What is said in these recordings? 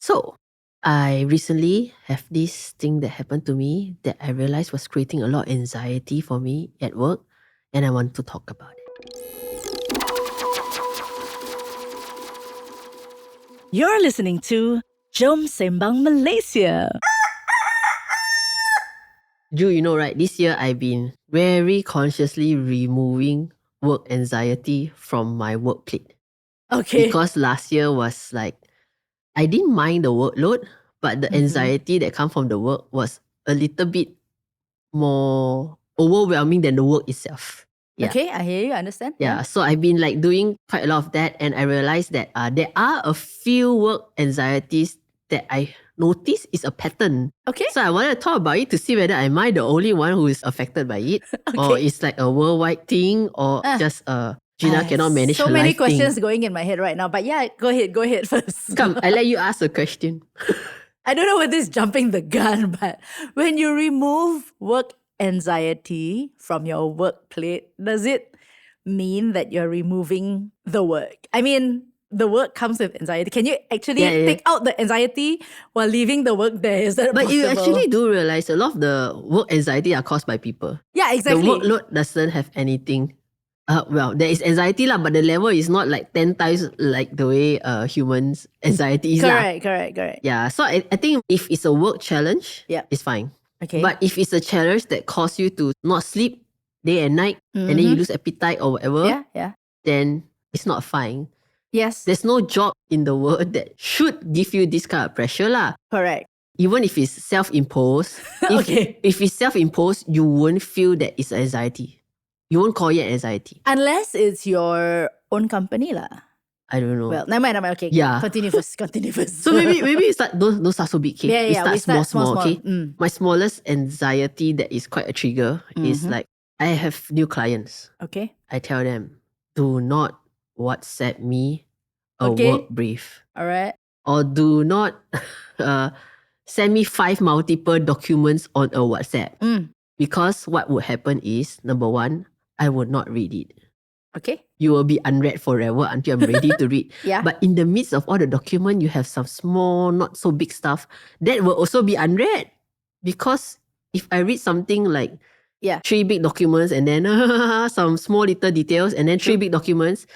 So, I recently have this thing that happened to me that I realized was creating a lot of anxiety for me at work, and I want to talk about it. You're listening to Jom Sembang Malaysia. Ju, you know, right? This year I've been very consciously removing work anxiety from my work plate. Okay. Because last year was like, I didn't mind the workload, but the anxiety that come from the work was a little bit more overwhelming than the work itself. Yeah. Okay, I hear you, understand. Yeah, so I've been like doing quite a lot of that, and I realized that there are a few work anxieties that I notice is a pattern. Okay. So I wanted to talk about it to see whether am I the only one who is affected by it, or Okay. it's like a worldwide thing, or just Gina cannot manage so her many life questions thing. going in my head right now. But yeah, go ahead first. Come, I let you ask a question. I don't know whether it's jumping the gun, but when you remove work anxiety from your work plate, does it mean that you're removing the work? I mean, the work comes with anxiety. Can you actually take out the anxiety while leaving the work there? Is that But possible? you actually do realize a lot of the work anxiety are caused by people. Yeah, exactly. The workload doesn't have anything. Well, there is anxiety lah, but the level is not like 10 times like the way humans' anxiety is lah. Correct. Yeah, so I think if it's a work challenge, Yeah. it's fine. Okay. But if it's a challenge that causes you to not sleep day and night, and then you lose appetite or whatever, then it's not fine. Yes. There's no job in the world that should give you this kind of pressure lah. Correct. Even if it's self-imposed, if it's self-imposed, you won't feel that it's anxiety. You won't call it anxiety. Unless it's your own company lah. I don't know. Well, never mind. Okay. Yeah. Continue first. So maybe we start, don't start so big. Okay? Yeah, we start small. Okay. Mm. My smallest anxiety that is quite a trigger is like I have new clients. Okay. I tell them, do not WhatsApp me a Okay. work brief. All right. Or do not send me 5 multiple documents on a WhatsApp. Because what would happen is, number one, I would not read it. Okay. You will be unread forever until I'm ready to read. Yeah. But in the midst of all the document, you have some small, not so big stuff that will also be unread. Because if I read something like 3 big documents and then some small little details and then 3 big documents,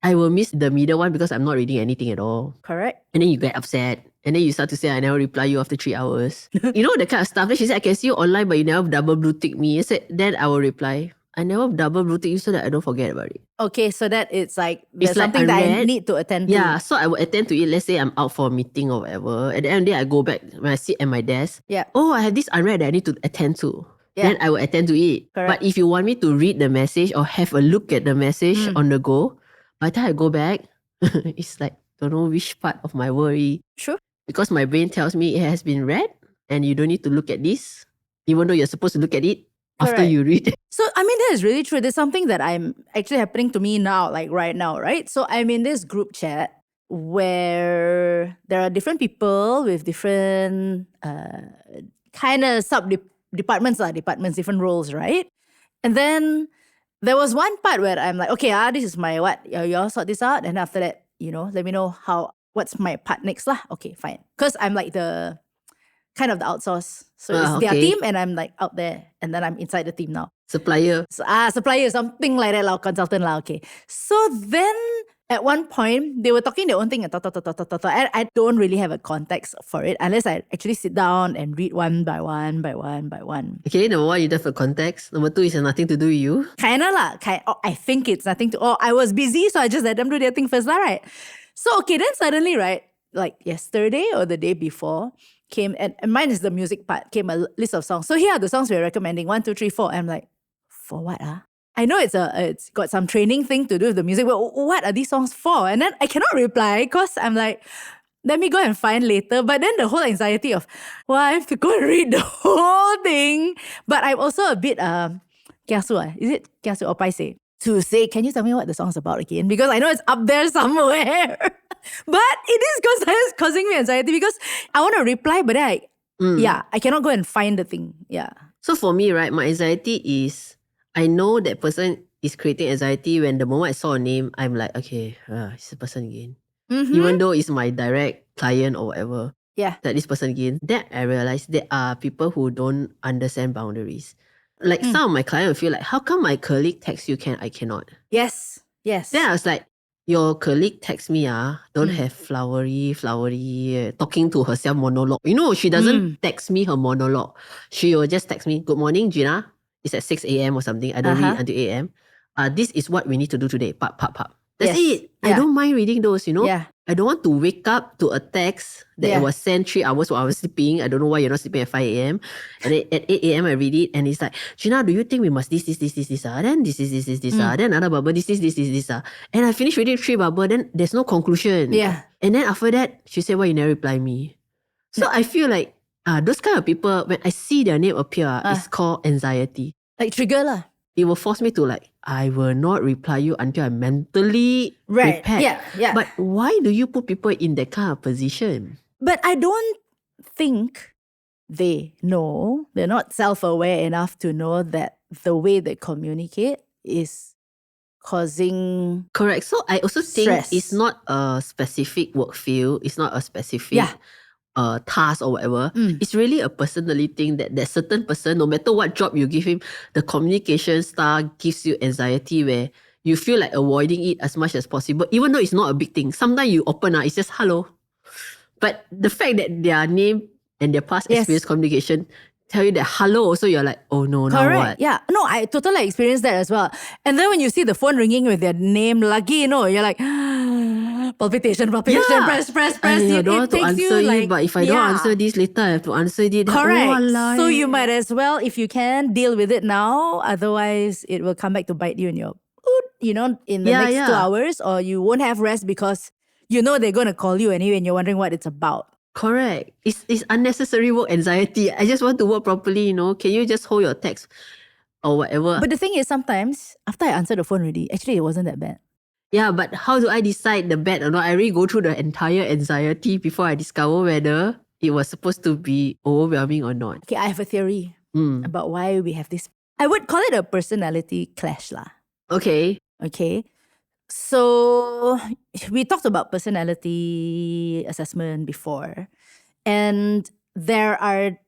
I will miss the middle one because I'm not reading anything at all. Correct. And then you get upset. And then you start to say, I never reply you after 3 hours. You know, the kind of stuff. Then she said, I can see you online, but you never double blue tick me. I said, then I will reply, I never double blue tick you so that I don't forget about it. Okay, so that it's like there's It's like something that I need to attend to. Yeah, so I will attend to it. Let's say I'm out for a meeting or whatever. At the end of the day, I go back when I sit at my desk. Yeah. Oh, I have this unread that I need to attend to. Yeah. Then I will attend to it. Correct. But if you want me to read the message or have a look at the message on the go, by the time I go back, it's like, don't know which part of my worry. Sure. Because my brain tells me it has been read and you don't need to look at this, even though you're supposed to look at it after you read it. So, I mean, that is really true. There's something that I'm actually happening to me now, like right now, right? So, I'm in this group chat where there are different people with different kind of departments, different roles, right? And then there was one part where I'm like, okay, this is my what? You all sort this out. And after that, let me know what's my part next lah. Okay, fine. Because I'm like the kind of the outsource. So it's their team and I'm like out there. And then I'm inside the team now. Supplier. So, supplier, something like that lah, consultant lah, okay. So then at one point, they were talking their own thing and I don't really have a context for it unless I actually sit down and read one by one. Okay, number one, you don't have a context. Number two, it has nothing to do with you. Kinda lah. I think it's nothing to... I was busy, so I just let them do their thing first lah, right? So, okay, then suddenly, right, like yesterday or the day before, came, and mine is the music part, came a list of songs. So here are the songs we're recommending, 1, 2, 3, 4. I'm like, for what I know it's got some training thing to do with the music, but what are these songs for? And then I cannot reply because I'm like, let me go and find later. But then the whole anxiety of, well, I have to go and read the whole thing. But I'm also a bit, kiasu, is it kiasu or paise? To say, can you tell me what the song's about again? Because I know it's up there somewhere. But it is causing me anxiety because I want to reply, but then I cannot go and find the thing. Yeah. So for me, right, my anxiety is, I know that person is creating anxiety when the moment I saw a name, I'm like, okay, it's the person again. Even though it's my direct client or whatever, Yeah. that this person again, then I realized there are people who don't understand boundaries. Like some of my clients feel like, how come my colleague texts you I cannot? Yes. Yes. Then I was like, your colleague texts me, don't have flowery, talking to herself monologue. You know, she doesn't text me her monologue. She will just text me, good morning, Gina. It's at 6 a.m. or something. I don't read until 8 a.m. This is what we need to do today. Pop, pop, pop. That's Yes. it. I don't mind reading those, you know. Yeah. I don't want to wake up to a text that Yeah. it was sent 3 hours while I was sleeping. I don't know why you're not sleeping at 5 a.m. And then at 8 a.m. I read it and it's like, Gina, do you think we must this, then this, then another bubble, this. And I finished reading 3 bubble, then there's no conclusion. Yeah. And then after that, she said, why you never reply me? So I feel like those kind of people, when I see their name appear, it's called anxiety. Like trigger lah. It will force me to like, I will not reply you until I'm mentally prepared. Yeah. But why do you put people in that kind of position? But I don't think they know, they're not self-aware enough to know that the way they communicate is causing Correct. So I also think stress. it's not a specific work field. It's not a specific task or whatever. It's really a personality thing that certain person, no matter what job you give him, the communication style gives you anxiety where you feel like avoiding it as much as possible, even though it's not a big thing. Sometimes you open it's just hello. But the fact that their name and their past experience communication tell you that hello also, you're like, oh no, now correct. what? Yeah. No, I totally experienced that as well. And then when you see the phone ringing with their name, lucky, you know, you're like, palpitation, press. I don't want to answer it, but if I don't answer this later, I have to answer it. Correct. So you might as well, if you can, deal with it now. Otherwise, it will come back to bite you in your, in the next 2 hours, or you won't have rest because you know they're going to call you anyway and you're wondering what it's about. Correct. It's unnecessary work anxiety. I just want to work properly, you know. Can you just hold your text or whatever? But the thing is, sometimes, after I answer the phone already, actually it wasn't that bad. Yeah, but how do I decide the bad or not? I really go through the entire anxiety before I discover whether it was supposed to be overwhelming or not. Okay, I have a theory about why we have this. I would call it a personality clash lah. Okay. So we talked about personality assessment before, and there are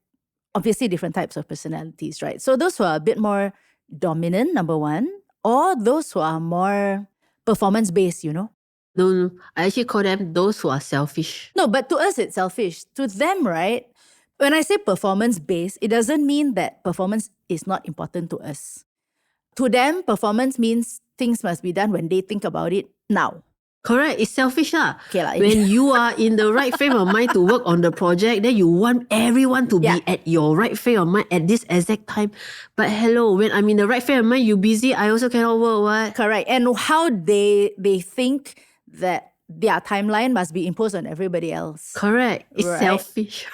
obviously different types of personalities, right? So those who are a bit more dominant, number one, or those who are more performance-based, you know? No, I actually call them those who are selfish. No, but to us it's selfish. To them, right? When I say performance-based, it doesn't mean that performance is not important to us. To them, performance means things must be done when they think about it now. Correct. It's selfish lah. Okay, lah. When you are in the right frame of mind to work on the project, then you want everyone to be at your right frame of mind at this exact time. But hello, when I'm in the right frame of mind, you busy, I also cannot work, what? Correct. And how they think that their timeline must be imposed on everybody else. Correct. It's Right. selfish.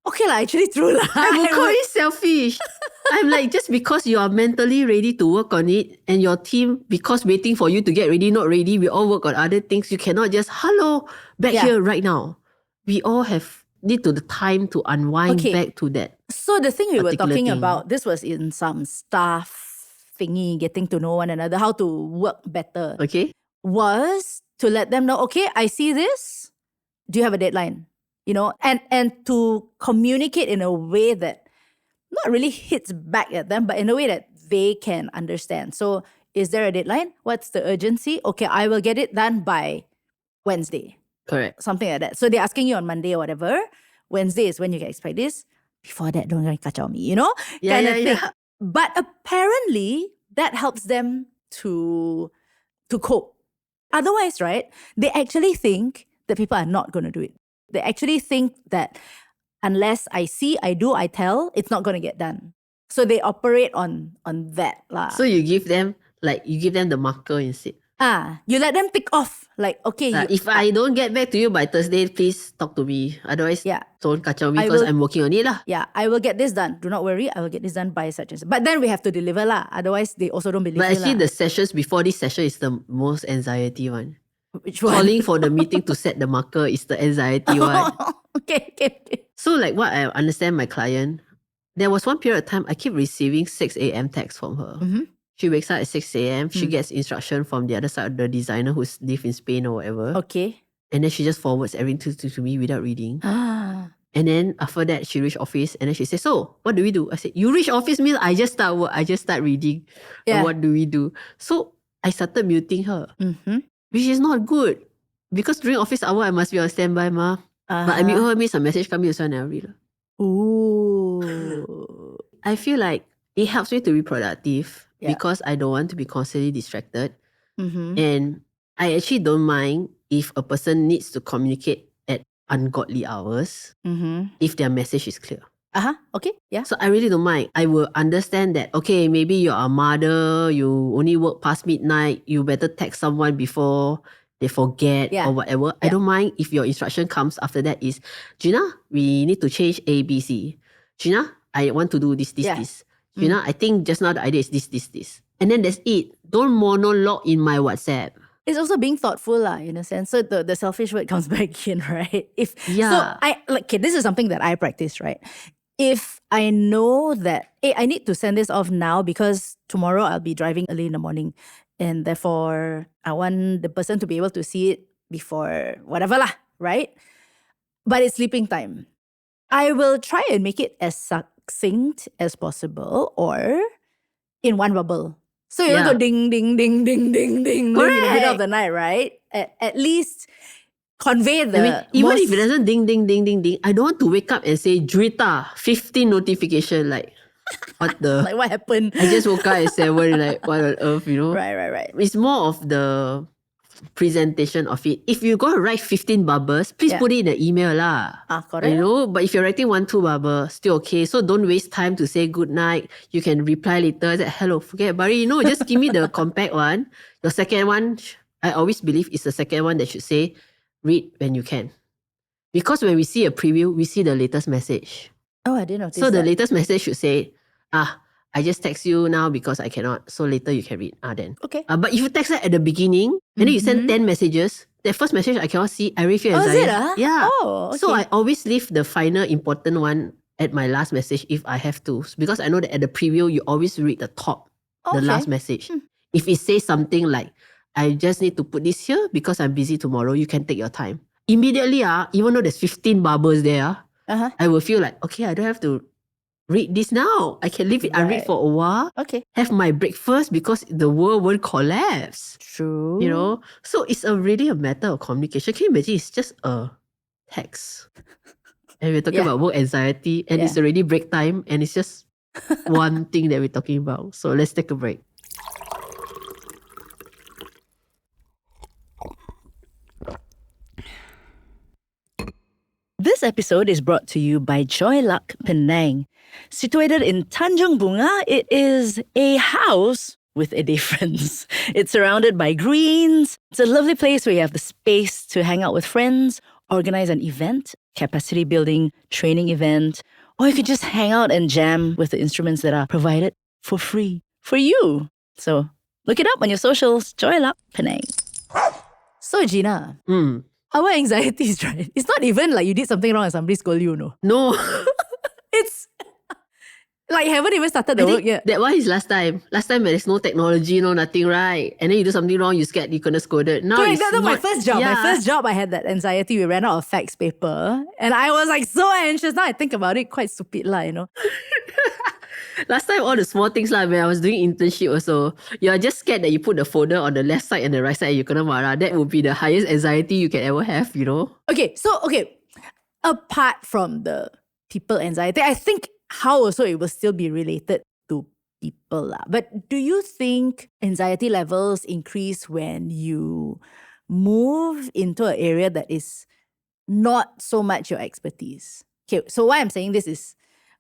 Okay lah, actually true lah. I would call it selfish. I'm like, just because you are mentally ready to work on it and your team, because waiting for you to get ready, not ready, we all work on other things. You cannot just, hello, back here right now. We all need the time to unwind back to that. So the thing we were particular talking thing. about, this was in some staff thingy, getting to know one another, how to work better, Okay? was to let them know, okay, I see this. Do you have a deadline? You know, and to communicate in a way that not really hits back at them, but in a way that they can understand. So is there a deadline? What's the urgency? Okay, I will get it done by Wednesday. Correct. Something like that. So they're asking you on Monday or whatever. Wednesday is when you can expect this. Before that, don't kacau me, you know? Yeah, kind of thing. yeah. But apparently, that helps them to cope. Otherwise, right, they actually think that people are not going to do it. They actually think that unless I see, I do, I tell, it's not going to get done. So they operate on that lah. So you give them the marker instead. You let them tick off. Like, okay. If I don't get back to you by Thursday, please talk to me. Otherwise, don't kacau me because I'm working on it lah. Yeah, I will get this done. Do not worry, I will get this done by such and such. But then we have to deliver lah. Otherwise, they also don't believe But you actually, lah. the sessions before this session is the most anxiety one. Which one? Calling for the meeting to set the marker is the anxiety one. Okay. So like what I understand my client, there was one period of time I keep receiving 6 a.m. texts from her. Mm-hmm. She wakes up at 6 a.m. She gets instruction from the other side of the designer who's live in Spain or whatever. Okay. And then she just forwards everything to me without reading. Ah. And then after that, she reached office and then she said, so what do we do? I said, you reach office means I just start work. I just start reading. Yeah. What do we do? So I started muting her, Mm-hmm. which is not good. Because during office hour, I must be on standby, ma. But I mute her, means a message coming, so I never read. Ooh. I feel like it helps me to be productive Yeah. because I don't want to be constantly distracted. Mm-hmm. And I actually don't mind if a person needs to communicate at ungodly hours Mm-hmm. if their message is clear. Okay. Yeah. So I really don't mind. I will understand that, okay, maybe you're a mother, you only work past midnight, you better text someone before they forget Yeah. or whatever. I Yeah. don't mind if your instruction comes after that is, Gina, we need to change A, B, C. Gina, I want to do this, Yeah. this. Gina, I think just now the idea is this. And then that's it. Don't monologue in my WhatsApp. It's also being thoughtful, in a sense. So the selfish word comes back in, right? Yeah. This is something that I practice, right? If I know that I need to send this off now because tomorrow I'll be driving early in the morning, and therefore I want the person to be able to see it before whatever lah, right? But it's sleeping time. I will try and make it as succinct as possible or in one bubble. So you Yeah. go ding, ding, ding, ding, ding, ding, in the middle of Correct. the night, right? At least convey the I mean, even most... if it doesn't ding, ding, ding, ding, ding, I don't want to wake up and say, Juwita, 15 notification, like, what the... like what happened? I just woke up at 7, like, what on earth, you know? Right. It's more of the presentation of it. If you're going to write 15 bubbles, please Yeah. put it in the email lah. Correct. You know, but if you're writing 1-2 bubbles, still okay. So don't waste time to say good night. You can reply later, say, hello, forget about it. You know, just give me the compact one. The second one, I always believe it's the second one that should say, read when you can. Because when we see a preview, we see the latest message. Oh, I didn't notice So the that. latest message should say, I just text you now because I cannot. So later you can read. Then. Okay. But if you text that at the beginning, and then you send 10 messages, that first message I cannot see, I really feel anxiety. Is it? Yeah. Oh, okay. So I always leave the final important one at my last message if I have to. Because I know that at the preview, you always read the top, the last message. If it says something like, I just need to put this here because I'm busy tomorrow, you can take your time. Immediately, even though there's 15 bubbles there, I will feel like, okay, I don't have to read this now. I can leave it unread for a while. Okay. Have my breakfast because the world won't collapse. True. You know? So it's really a matter of communication. Can you imagine it's just a text? And we're talking about work anxiety and it's already break time and it's just one thing that we're talking about. So let's take a break. This episode is brought to you by Joy Luck Penang. Situated in Tanjung Bunga, it is a house with a difference. It's surrounded by greens. It's a lovely place where you have the space to hang out with friends, organize an event, capacity building, training event, or you could just hang out and jam with the instruments that are provided for free for you. So look it up on your socials, Joy Luck Penang. So Gina, our anxieties, right? It's not even like you did something wrong and somebody scolded you, no. No. It's like you haven't even started the work yet. That one is last time. Last time there's no technology, no nothing, right? And then you do something wrong, you scared you gonna scolded. Now Correct, it's that's not, my first job. Yeah. My first job, I had that anxiety. We ran out of fax paper. And I was like so anxious. Now I think about it, quite stupid lah, you know. Last time, all the small things when I was doing internship also, you're just scared that you put the folder on the left side and the right side and you kena marah. That would be the highest anxiety you can ever have, you know? Okay, apart from the people anxiety, I think how also it will still be related to people lah. But do you think anxiety levels increase when you move into an area that is not so much your expertise? Okay, so why I'm saying this is,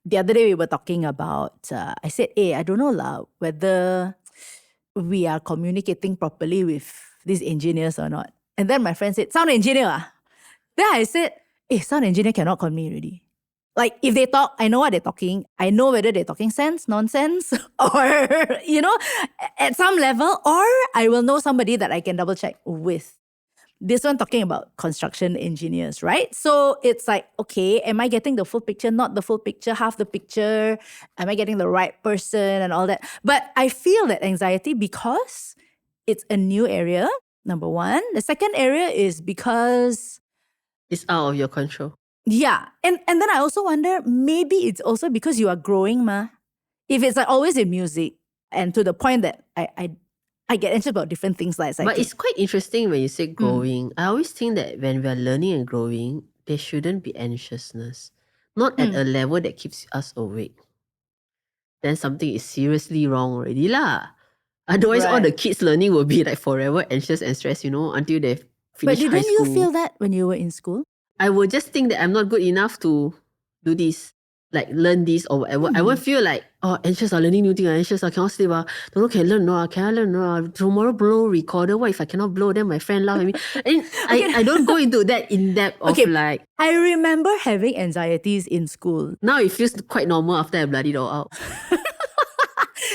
the other day we were talking about, I said, I don't know lah, whether we are communicating properly with these engineers or not. And then my friend said, sound engineer ah? Then I said, sound engineer cannot call me already. Like if they talk, I know what they're talking. I know whether they're talking sense, nonsense, or, you know, at some level, or I will know somebody that I can double check with. This one talking about construction engineers, right? So it's like, okay, am I getting the full picture? Not the full picture, half the picture. Am I getting the right person and all that? But I feel that anxiety because it's a new area. number one. The second area is because, It's out of your control. yeah. And then I also wonder, maybe it's also because you are growing, ma. If it's like always in music, and to the point that I get anxious about different things like But it's quite interesting when you say growing. I always think that when we are learning and growing, there shouldn't be anxiousness. Not at a level that keeps us awake. Then something is seriously wrong already lah. Otherwise, all the Right. kids learning will be like forever anxious and stressed, until they But finish high didn't you school. feel that when you were in school? I will just think that I'm not good enough to do this, like learn this or whatever. I won't feel like, anxious, learning new thing, anxious, I cannot sleep, don't know, can learn, no, can I learn, no, tomorrow blow recorder, what if I cannot blow, then my friend laugh at me. And I don't go into that in depth of like, I remember having anxieties in school. now it feels quite normal after I bloody it all out.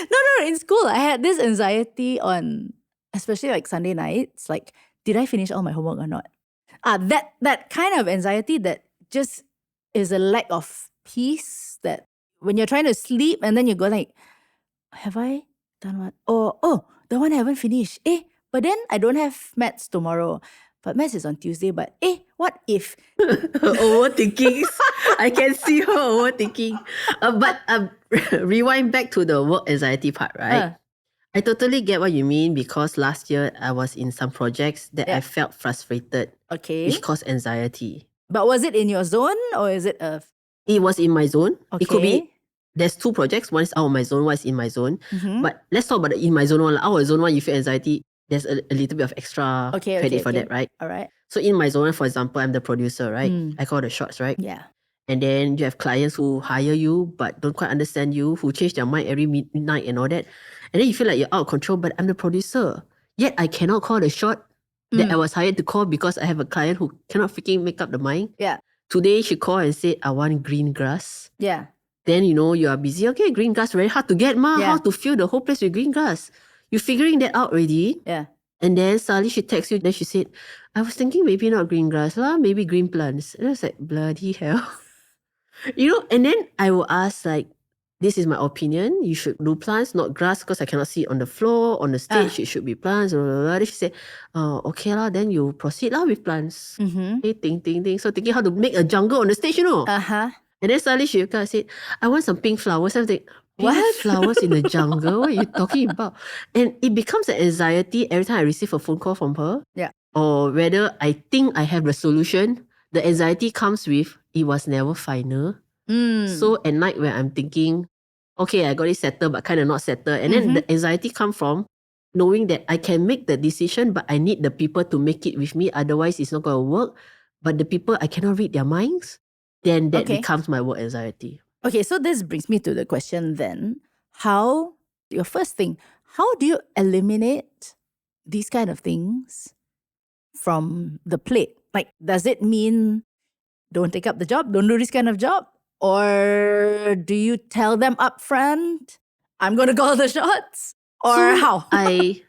No, in school I had this anxiety on, especially like Sunday nights, like, did I finish all my homework or not? That kind of anxiety that just is a lack of peace, that when you're trying to sleep and then you go like, have I done what? Oh, the one I haven't finished. But then I don't have maths tomorrow. But maths is on Tuesday. But what if? Overthinking. I can see her overthinking. But rewind back to the work anxiety part, right? I totally get what you mean, because last year I was in some projects that I felt frustrated, Okay. which caused anxiety. But was it in your zone or is it a... It was in my zone. Okay. It could be, there's two projects. One is out of my zone, one is in my zone. But let's talk about the in my zone one. Out of zone one, you feel anxiety, there's a little bit of extra credit for that, right? All right. So in my zone, for example, I'm the producer, right? I call the shots, right? Yeah. And then you have clients who hire you but don't quite understand you, who change their mind every midnight and all that. And then you feel like you're out of control, but I'm the producer. Yet I cannot call the shot that I was hired to call because I have a client who cannot freaking make up the mind. Yeah. Today she called and said, I want green grass. Yeah. Then you are busy. Okay, green grass very hard to get, ma. Yeah. How to fill the whole place with green grass? You're figuring that out already. Yeah. And then suddenly she texts you. Then she said, I was thinking maybe not green grass lah, maybe green plants. And I was like, bloody hell. And then I will ask like, this is my opinion. You should do plants, not grass, because I cannot see it on the floor. On the stage, it should be plants. Blah, blah, blah. Then she said, okay lah, then you proceed lah with plants. Okay, ting. So thinking how to make a jungle on the stage, Uh-huh. And then suddenly she said, I want some pink flowers. I was like, What? pink flowers in the jungle? What are you talking about? And it becomes an anxiety every time I receive a phone call from her. Yeah. Or whether I think I have the solution. The anxiety comes with, it was never final. So at night when I'm thinking, okay, I got it settled, but kind of not settled. And then the anxiety comes from knowing that I can make the decision, but I need the people to make it with me. Otherwise, it's not going to work. But the people, I cannot read their minds. Then that becomes my work anxiety. Okay, so this brings me to the question then. Your first thing, how do you eliminate these kind of things from the plate? Like, does it mean don't take up the job, don't do this kind of job? Or do you tell them upfront, I'm going to call the shots? Or how?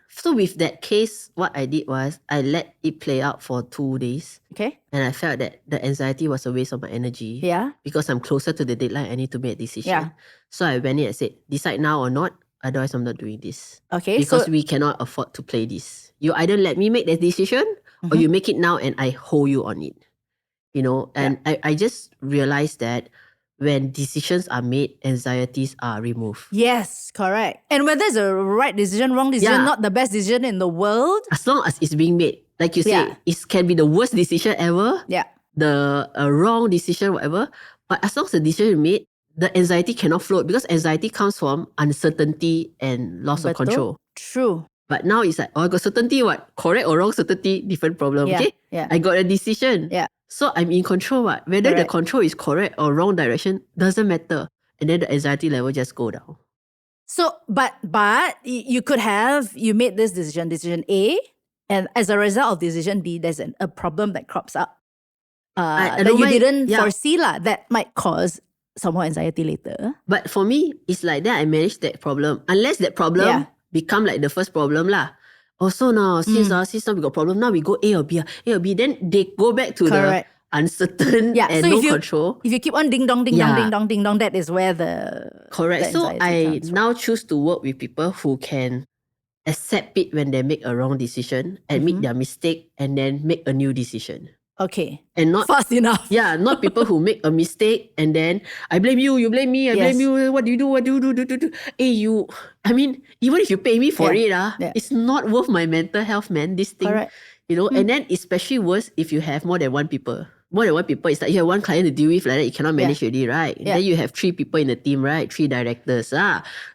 So with that case, what I did was I let it play out for 2 days. Okay. And I felt that the anxiety was a waste of my energy. Yeah. Because I'm closer to the deadline, I need to make a decision. Yeah. So I went in and said, decide now or not, otherwise I'm not doing this. Okay. Because we cannot afford to play this. You either let me make that decision or you make it now and I hold you on it. And I just realized that when decisions are made, anxieties are removed. Yes, correct. And whether it's a right decision, wrong decision, not the best decision in the world. As long as it's being made. Like you say, it can be the worst decision ever. Yeah. The wrong decision, whatever. But as long as the decision is made, the anxiety cannot float because anxiety comes from uncertainty and loss of control. True. But now it's like, I got certainty, what? Correct or wrong certainty, different problem. Yeah. Okay? Yeah. I got a decision. Yeah. So I'm in control. What? Whether the control is correct or wrong direction doesn't matter. And then the anxiety level just go down. So, but you could have, you made this decision A, and as a result of decision B, there's a problem that crops up that you didn't foresee that might cause some more anxiety later. But for me, it's like that I manage that problem. Unless that problem become like the first problem lah. Also now, since now we got problem, now we go A or B. A or B, then they go back to the uncertain and so no control. If you keep on ding dong, ding dong, ding dong, ding dong, that is where the correct. the So I comes from. now choose to work with people who can accept it when they make a wrong decision, admit their mistake, and then make a new decision. Okay. And not Fast enough. Yeah, not people who make a mistake and then I blame you, you blame me, I blame you. What do you do? What do you do? Hey, I mean, even if you pay me for it, it's not worth my mental health, man. This thing, Correct. And then especially worse if you have more than one people. More than one people, it's like you have one client to deal with, like that you cannot manage already, right? Then you have 3 people in the team, right? 3 directors.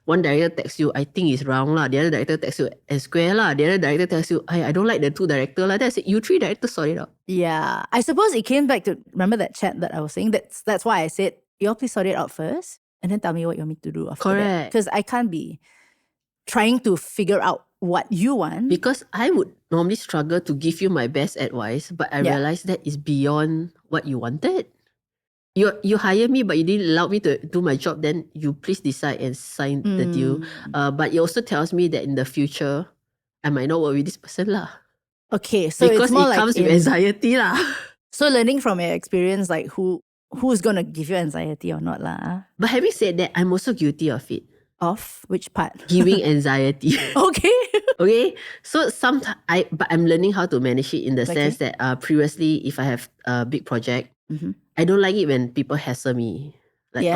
One director texts you, I think it's wrong. The other director texts you, S square. The other director tells you, I don't like the 2 directors. Then I said, you 3 directors sort it out. Yeah. I suppose it came back to, remember that chat that I was saying? That's why I said, y'all please sort it out first and then tell me what you want me to do after that. Because I can't be trying to figure out what you want. Because I would normally struggle to give you my best advice, but I realized that is beyond what you wanted. You hire me, but you didn't allow me to do my job, then you please decide and sign the deal. But it also tells me that in the future, I might not work with this person lah. Okay, so because it's more it comes with anxiety lah. So learning from your experience, like who's gonna give you anxiety or not lah? But having said that, I'm also guilty of it. Of which part? Giving anxiety. Okay. Okay. So but I'm learning how to manage it in the sense that previously, if I have a big project, I don't like it when people hassle me. Like,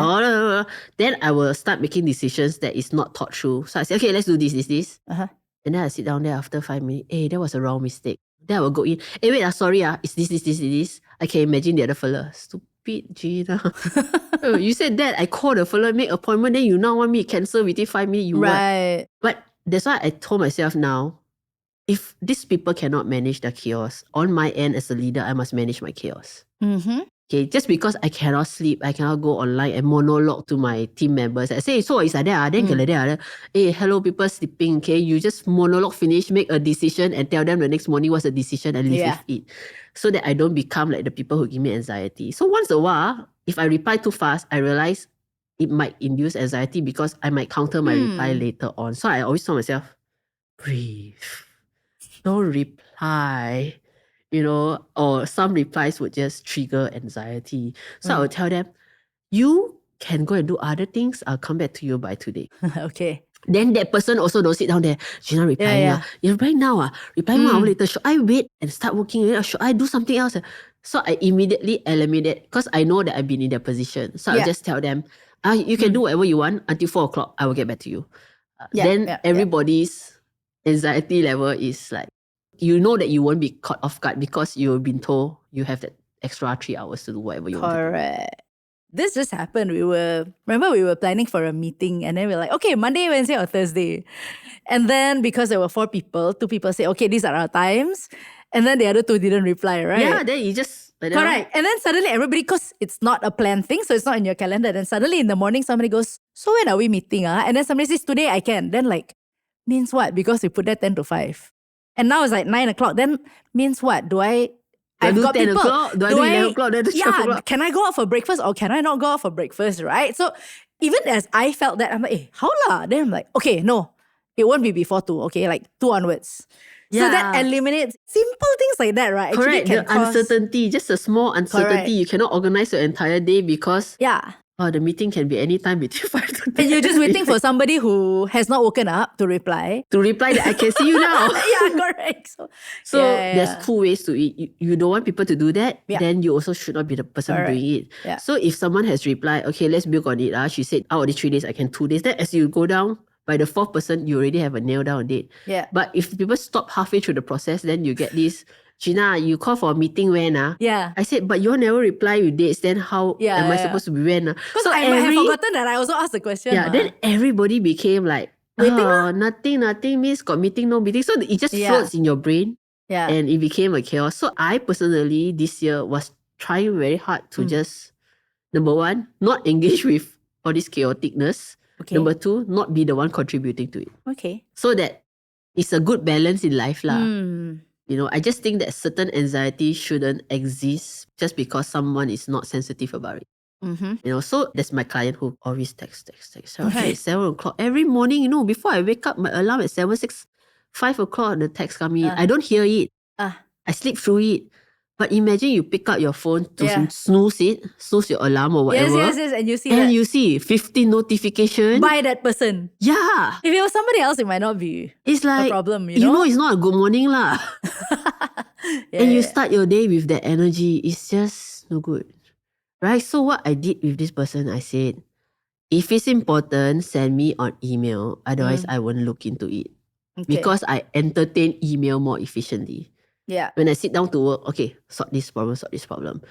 then I will start making decisions that is not thought through. So I say, okay, let's do this. And then I sit down there after 5 minutes. Hey, that was a wrong mistake. Then I will go in. Hey, wait, sorry, it's this. I can imagine the other fella. Stupid Gina. You said that. I called the fella, make appointment, then you now want me to cancel within 5 minutes. You right. What? But that's why I told myself now, if these people cannot manage the chaos, on my end as a leader, I must manage my chaos. Okay, just because I cannot sleep, I cannot go online and monologue to my team members. I say, so it's like that, then like that. Hey, hello, people sleeping, okay? You just monologue finish, make a decision and tell them the next morning what's the decision and live with it. So that I don't become like the people who give me anxiety. So once a while, if I reply too fast, I realize it might induce anxiety because I might counter my reply later on. So I always tell myself, breathe. Don't reply. Or some replies would just trigger anxiety. So I would tell them, you can go and do other things. I'll come back to you by today. Okay. Then that person also don't sit down there. Gina replying. You're replying now. Replying 1 hour later. Should I wait and start working? Or should I do something else? So I immediately eliminate because I know that I've been in their position. So I'll just tell them, you can do whatever you want until 4 o'clock. I will get back to you. Then everybody's anxiety level is like, you know that you won't be caught off guard because you've been told you have that extra 3 hours to do whatever you want to do. Correct. This just happened. We were planning for a meeting and then we're like, okay, Monday, Wednesday or Thursday. And then because there were 4 people, 2 people say, okay, these are our times. And then the other 2 didn't reply, right? Yeah, then you just... Correct. And then suddenly everybody, because it's not a planned thing, so it's not in your calendar. Then suddenly in the morning, somebody goes, so when are we meeting? And then somebody says, today I can. Then like, means what? Because we put that 10 to 5. And now it's like 9 o'clock. Then means what? I've got 10 people. o'clock? Do I do 11 o'clock? Do I do 12 o'clock? Can I go out for breakfast or can I not go out for breakfast, right? So even as I felt that, I'm like, how lah? Then I'm like, okay, no, it won't be before 2, okay? Like 2 onwards. So that eliminates simple things like that, right? Correct. The uncertainty, just a small uncertainty. Correct. You cannot organize your entire day because the meeting can be any time between 5 to 10. And you're just waiting for somebody who has not woken up to reply. To reply that I can see you now. Correct. So there's 2 ways to it. You don't want people to do that, then you also should not be the person doing it. Yeah. So if someone has replied, okay, let's build on it. She said, out of these 3 days, I can 2 days. Then as you go down, by the 4th person, you already have a nail down date. Yeah. But if people stop halfway through the process, then you get this, Gina, you call for a meeting when? Yeah. I said, but you never reply with dates, then how am I supposed to be when? Because I might have forgotten that I also asked the question. Yeah, then everybody became like, nothing means got meeting, no meeting. So it just floats in your brain. Yeah. And it became a chaos. So I personally, this year, was trying very hard to just, number 1, not engage with all this chaoticness. Okay. Number 2, not be the one contributing to it. Okay. So that it's a good balance in life lah. I just think that certain anxiety shouldn't exist just because someone is not sensitive about it. So that's my client who always text. At 7 o'clock. Every morning, before I wake up, my alarm at 7, 6, 5 o'clock, the text come in. I don't hear it. I sleep through it. But imagine you pick up your phone to Yeah. snooze your alarm or whatever. Yes. And you see And that you see 15 notifications. by that person. Yeah. If it was somebody else, it might not be It's a like, problem, you know? it's not a good morning lah. And you start your day with that energy. It's just no good. Right? So what I did with this person, I said, if it's important, send me on email. Otherwise, I won't look into it. Okay. Because I entertain email more efficiently. Yeah. When I sit down to work, okay, sort this problem.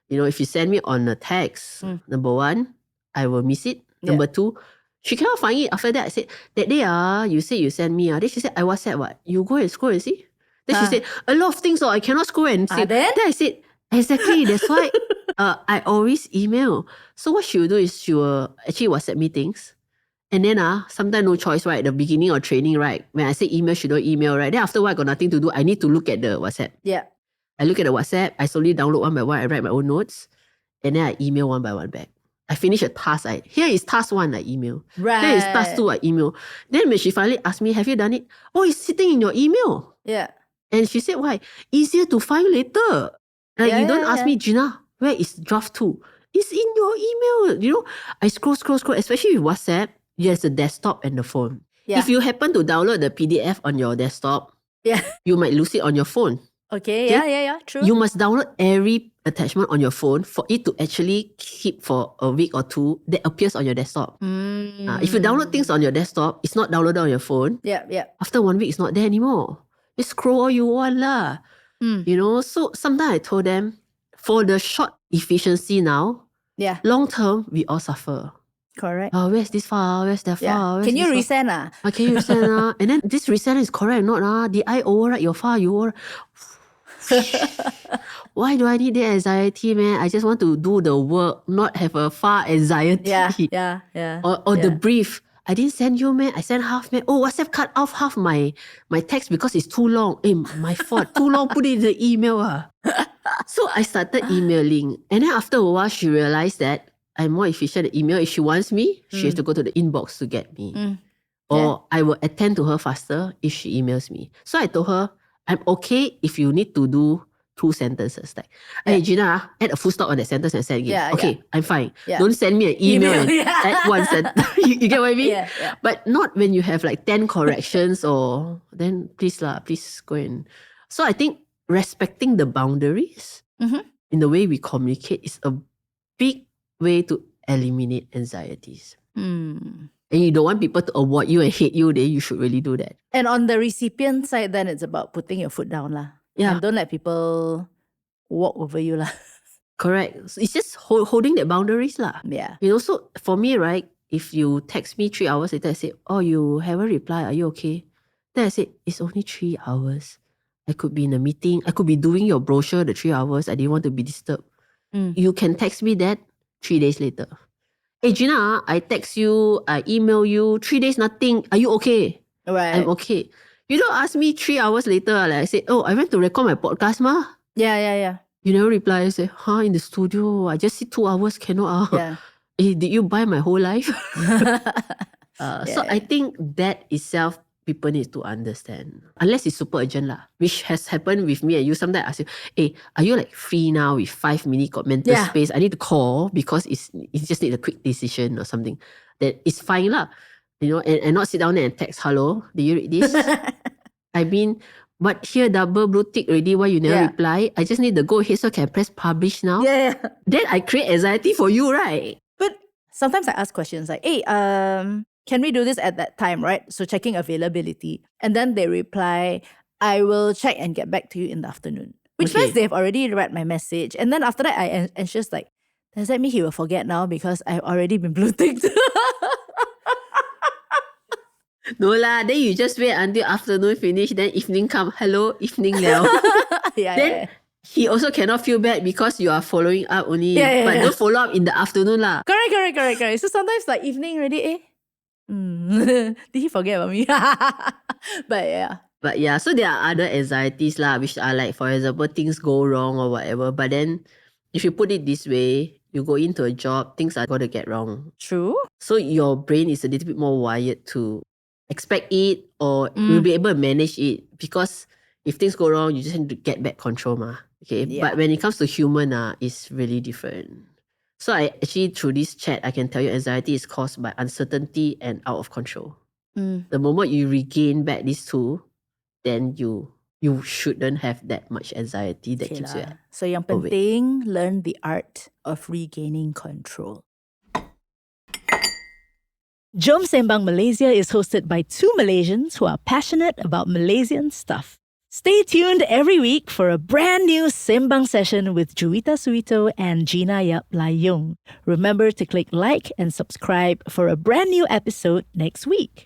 If you send me on a text, number one, I will miss it. Number two, she cannot find it. After that, I said, that day, you said you send me. Then she said, I WhatsApp what? You go and scroll and see. Then she said, a lot of things, I cannot scroll and see. Then I said, exactly, that's why I always email. So what she will do is she will actually WhatsApp me things. And then sometimes no choice, right? At the beginning of training, right? When I say email, she don't email, right? Then after a while, I got nothing to do. I need to look at the WhatsApp. Yeah. I look at the WhatsApp. I slowly download one by one. I write my own notes. And then I email one by one back. I finish a task. Here is task 1, I email. Right. Here is task 2, I email. Then when she finally asked me, have you done it? Oh, it's sitting in your email. Yeah. And she said, why? Easier to find later. You don't ask me, Gina, where is draft 2? It's in your email. I scroll, especially with WhatsApp. There's a desktop and the phone. Yeah. If you happen to download the PDF on your desktop, you might lose it on your phone. Okay. Yeah. True. You must download every attachment on your phone for it to actually keep for a week or 2 that appears on your desktop. If you download things on your desktop, it's not downloaded on your phone. Yeah. After 1 week, it's not there anymore. Just scroll all you want lah. So sometimes I told them, for the short efficiency now, long term, we all suffer. Correct. Where's this file? Where's that file? Can you resend? Can you resend? And then this resend is correct or not? Did I overwrite your file? Why do I need the anxiety, man? I just want to do the work, not have a file anxiety. Yeah. Or the brief. I didn't send you, man. I sent half, man. Oh, WhatsApp cut off half my text because it's too long. My fault. Too long, put it in the email. So I started emailing. And then after a while, she realized that I'm more efficient at email. If she wants me, she has to go to the inbox to get me. Or I will attend to her faster if she emails me. So I told her, I'm okay if you need to do 2 sentences. Like, hey, Gina, add a full stop on that sentence and send again. Okay, I'm fine. Don't send me an email and add 1 sentence. You get what I mean? Yeah. But not when you have like 10 corrections or then please go and... So I think respecting the boundaries in the way we communicate is a big way to eliminate anxieties. And you don't want people to avoid you and hate you, then you should really do that. And on the recipient side, then it's about putting your foot down lah. Yeah. And don't let people walk over you lah. Correct. So it's just holding the boundaries lah. Yeah. So for me, right, if you text me 3 hours later, I say, oh, you haven't replied, are you okay? Then I say, it's only 3 hours. I could be in a meeting. I could be doing your brochure the 3 hours. I didn't want to be disturbed. You can text me that 3 days later. Hey, Gina, I text you, I email you, 3 days, nothing. Are you okay? Right. I'm okay. You don't ask me 3 hours later, like I said, oh, I went to record my podcast, ma. Yeah. You never reply. I say, in the studio, I just sit 2 hours, cannot. Yeah. Did you buy my whole life? So I think that itself, people need to understand. Unless it's super urgent lah, which has happened with me and you. Sometimes I ask you, hey, are you like free now with 5 minutes got mental space? I need to call because it just need a quick decision or something. That is fine lah. And not sit down there and text, hello, did you read this? I mean, but here double blue tick already, why you never reply? I just need the go ahead so I can press publish now. Yeah. Then I create anxiety for you, right? But sometimes I ask questions like, hey, can we do this at that time, right? So checking availability. And then they reply, I will check and get back to you in the afternoon. Which means they've already read my message. And then after that, I anxious like, does that mean he will forget now because I've already been blue ticked? No lah, then you just wait until afternoon finish, then evening come, hello, evening liao. Then he also cannot feel bad because you are following up only. But don't follow up in the afternoon lah. Correct. So sometimes like evening already, did he forget about me? But yeah. So there are other anxieties lah, which are like, for example, things go wrong or whatever. But then if you put it this way, you go into a job, things are going to get wrong. True. So your brain is a little bit more wired to expect it or you'll be able to manage it, because if things go wrong, you just need to get back control ma. Okay, Yeah. but when it comes to human, it's really different. So I actually, through this chat, I can tell you anxiety is caused by uncertainty and out of control. The moment you regain back these two, then you shouldn't have that much anxiety that Okay keeps you lah. So yang awake. penting, learn the art of regaining control. Jom Sembang Malaysia is hosted by two Malaysians who are passionate about Malaysian stuff. Stay tuned every week for a brand new Sembang session with Juwita Suwito and Gina Yoong. Remember to click like and subscribe for a brand new episode next week.